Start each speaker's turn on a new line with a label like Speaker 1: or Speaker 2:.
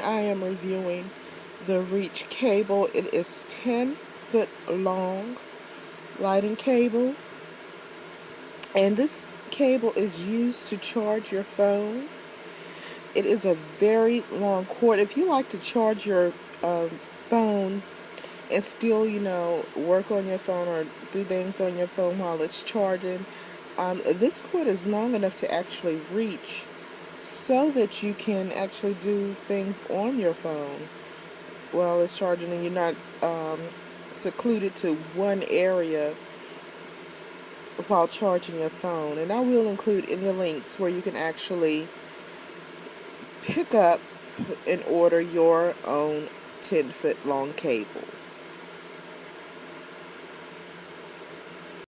Speaker 1: I am reviewing the Reach cable. It is 10-foot long lighting cable, and this cable is used to charge your phone. It is a very long cord. If you like to charge your phone and still, work on your phone or do things on your phone while it's charging, this cord is long enough to actually reach so that you can actually do things on your phone while it's charging, and you're not secluded to one area while charging your phone. And I will include in the links where you can actually pick up and order your own 10-foot long cable.